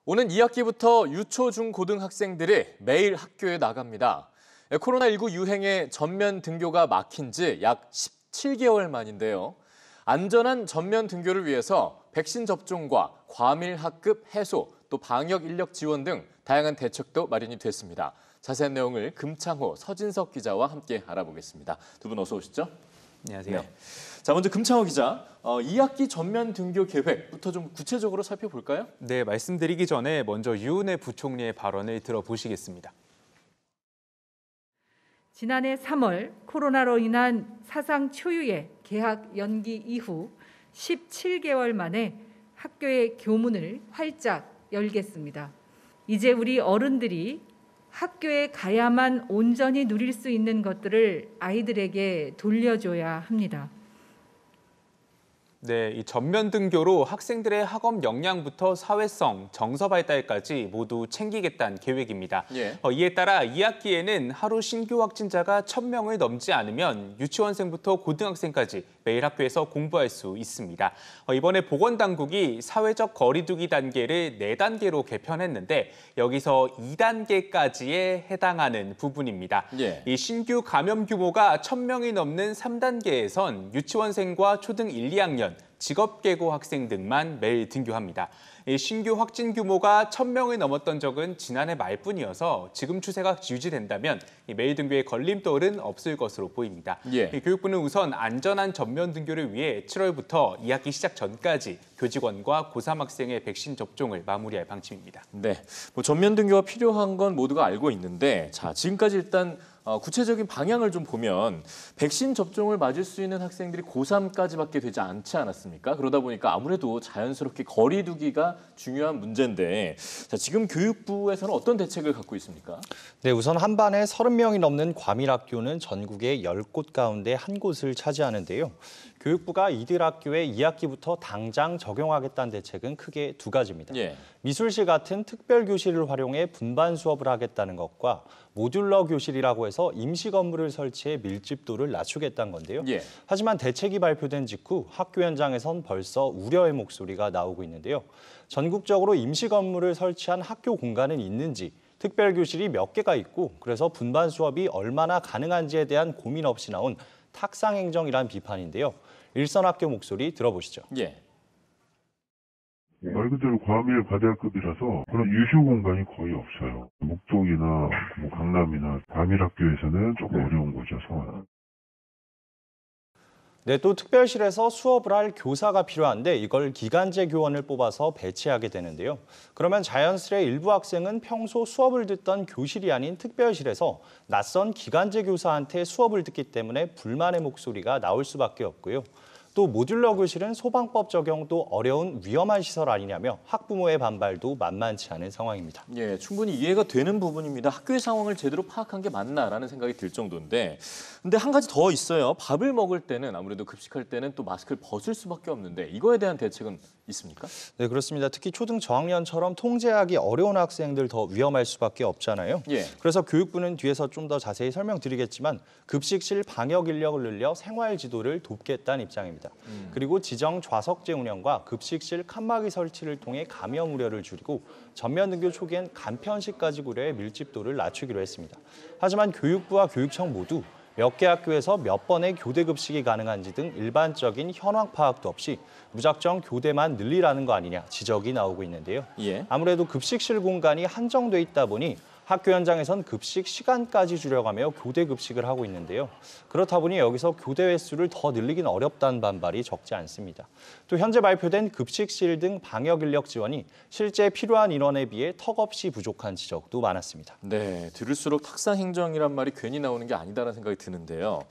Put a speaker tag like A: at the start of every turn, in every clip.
A: 오는 2학기부터 유초, 중, 고등학생들이 매일 학교에 나갑니다. 코로나19 유행에 전면 등교가 막힌 지 약 17개월 만인데요. 안전한 전면 등교를 위해서 백신 접종과 과밀 학급 해소, 또 방역 인력 지원 등 다양한 대책도 마련이 됐습니다. 자세한 내용을 금창호, 서진석 기자와 함께 알아보겠습니다. 두 분 어서 오시죠.
B: 안녕하세요.
A: 네. 자, 먼저 금창호 기자, 2학기 전면 등교 계획부터 좀 구체적으로 살펴볼까요?
B: 네, 말씀드리기 전에 먼저 유은혜 부총리의 발언을 들어보시겠습니다.
C: 지난해 3월 코로나로 인한 사상 초유의 개학 연기 이후 17개월 만에 학교의 교문을 활짝 열겠습니다. 이제 우리 어른들이 학교에 가야만 온전히 누릴 수 있는 것들을 아이들에게 돌려줘야 합니다.
B: 네, 이 전면 등교로 학생들의 학업 역량부터 사회성, 정서 발달까지 모두 챙기겠다는 계획입니다.
A: 예.
B: 이에 따라 2학기에는 하루 신규 확진자가 1,000명을 넘지 않으면 유치원생부터 고등학생까지 매일 학교에서 공부할 수 있습니다. 이번에 보건당국이 사회적 거리두기 단계를 4단계로 개편했는데 여기서 2단계까지에 해당하는 부분입니다.
A: 예.
B: 이 신규 감염 규모가 1,000명이 넘는 3단계에선 유치원생과 초등 1, 2학년, 직업계고 학생 등만 매일 등교합니다. 신규 확진 규모가 1,000명을 넘었던 적은 지난해 말뿐이어서 지금 추세가 유지된다면 매일 등교에 걸림돌은 없을 것으로 보입니다.
A: 예.
B: 교육부는 우선 안전한 전면 등교를 위해 7월부터 2학기 시작 전까지 교직원과 고3 학생의 백신 접종을 마무리할 방침입니다.
A: 네, 전면 등교가 필요한 건 모두가 알고 있는데, 자, 지금까지 일단 구체적인 방향을 좀 보면 백신 접종을 맞을 수 있는 학생들이 고3까지밖에 되지 않지 않았습니까? 그러다 보니까 아무래도 자연스럽게 거리 두기가 중요한 문제인데, 자, 지금 교육부에서는 어떤 대책을 갖고 있습니까?
D: 네, 우선 한 반에 30명이 넘는 과밀학교는 전국의 10곳 가운데 한 곳을 차지하는데요. 교육부가 이들 학교에 2학기부터 당장 적용하겠다는 대책은 크게 두 가지입니다.
A: 예.
D: 미술실 같은 특별 교실을 활용해 분반 수업을 하겠다는 것과 모듈러 교실이라고 해서 임시 건물을 설치해 밀집도를 낮추겠다는 건데요.
A: 예.
D: 하지만 대책이 발표된 직후 학교 현장에선 벌써 우려의 목소리가 나오고 있는데요. 전국적으로 임시 건물을 설치한 학교 공간은 있는지, 특별 교실이 몇 개가 있고 그래서 분반 수업이 얼마나 가능한지에 대한 고민 없이 나온 탁상행정이란 비판인데요. 일선 학교 목소리 들어보시죠.
A: 예.
E: 말 그대로 과밀 과대학급이라서 그런 유휴 공간이 거의 없어요. 목동이나 강남이나 과밀 학교에서는 조금 어려운 거죠, 상황은.
D: 네, 또 특별실에서 수업을 할 교사가 필요한데 이걸 기간제 교원을 뽑아서 배치하게 되는데요. 그러면 자연스레 일부 학생은 평소 수업을 듣던 교실이 아닌 특별실에서 낯선 기간제 교사한테 수업을 듣기 때문에 불만의 목소리가 나올 수밖에 없고요. 또 모듈러 교실은 소방법 적용도 어려운 위험한 시설 아니냐며 학부모의 반발도 만만치 않은 상황입니다.
A: 예, 충분히 이해가 되는 부분입니다. 학교의 상황을 제대로 파악한 게 맞나라는 생각이 들 정도인데, 근데 한 가지 더 있어요. 밥을 먹을 때는 아무래도 급식할 때는 또 마스크를 벗을 수밖에 없는데 이거에 대한 대책은 있습니까?
D: 네, 그렇습니다. 특히 초등 저학년처럼 통제하기 어려운 학생들 더 위험할 수밖에 없잖아요.
A: 예.
D: 그래서 교육부는 뒤에서 좀 더 자세히 설명드리겠지만 급식실 방역 인력을 늘려 생활 지도를 돕겠다는 입장입니다. 그리고 지정 좌석제 운영과 급식실 칸막이 설치를 통해 감염 우려를 줄이고 전면 등교 초기엔 간편식까지 고려해 밀집도를 낮추기로 했습니다. 하지만 교육부와 교육청 모두 몇 개 학교에서 몇 번의 교대 급식이 가능한지 등 일반적인 현황 파악도 없이 무작정 교대만 늘리라는 거 아니냐 지적이 나오고 있는데요.
A: 예.
D: 아무래도 급식실 공간이 한정돼 있다 보니 학교 현장에선 급식 시간까지 줄여가며 교대 급식을 하고 있는데요. 그렇다 보니 여기서 교대 횟수를 더 늘리긴 어렵다는 반발이 적지 않습니다. 또 현재 발표된 급식실 등 방역 인력 지원이 실제 필요한 인원에 비해 턱없이 부족한 지적도 많았습니다.
A: 네, 들을수록 탁상행정이란 말이 괜히 나오는 게 아니다라는 생각이 드는데요.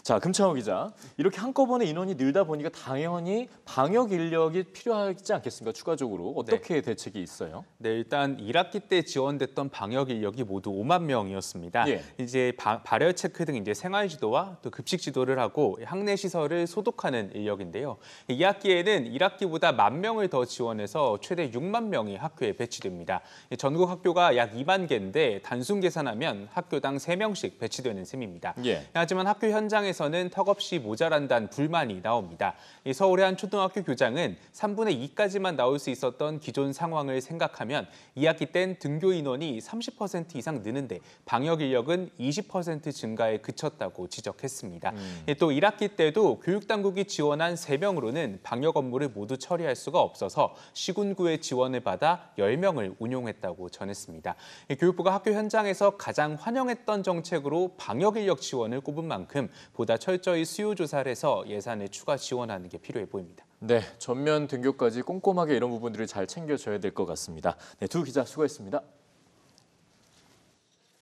A: 자, 금창호 기자, 이렇게 한꺼번에 인원이 늘다 보니까 당연히 방역 인력이 필요하지 않겠습니까? 추가적으로 어떻게 대책이 있어요?
B: 네, 일단 1학기 때 지원됐던 방역 인력이 모두 5만 명이었습니다.
A: 예.
B: 이제 발열 체크 등 이제 생활 지도와 또 급식 지도를 하고 학내 시설을 소독하는 인력인데요. 이 학기에는 1학기보다 10,000명을 더 지원해서 최대 6만 명이 학교에 배치됩니다. 전국 학교가 약 2만 개인데 단순 계산하면 학교당 3명씩 배치되는 셈입니다.
A: 예.
B: 하지만 학교 현장에서는 턱없이 모자란다는 불만이 나옵니다. 이 서울의 한 초등학교 교장은 3분의 2까지만 나올 수 있었던 기존 상황을 생각하면 2학기 땐 등교 인원이 30% 이상 느는데 방역 인력은 20% 증가에 그쳤다고 지적했습니다. 또 1학기 때도 교육당국이 지원한 3명으로는 방역 업무를 모두 처리할 수가 없어서 시군구의 지원을 받아 10명을 운용했다고 전했습니다. 교육부가 학교 현장에서 가장 환영했던 정책으로 방역 인력 지원을 꼽은 만큼 보다 철저히 수요 조사를 해서 예산을 추가 지원하는 게 필요해 보입니다.
A: 네, 전면 등교까지 꼼꼼하게 이런 부분들을 잘 챙겨줘야 될 것 같습니다. 네, 두 기자 수고했습니다.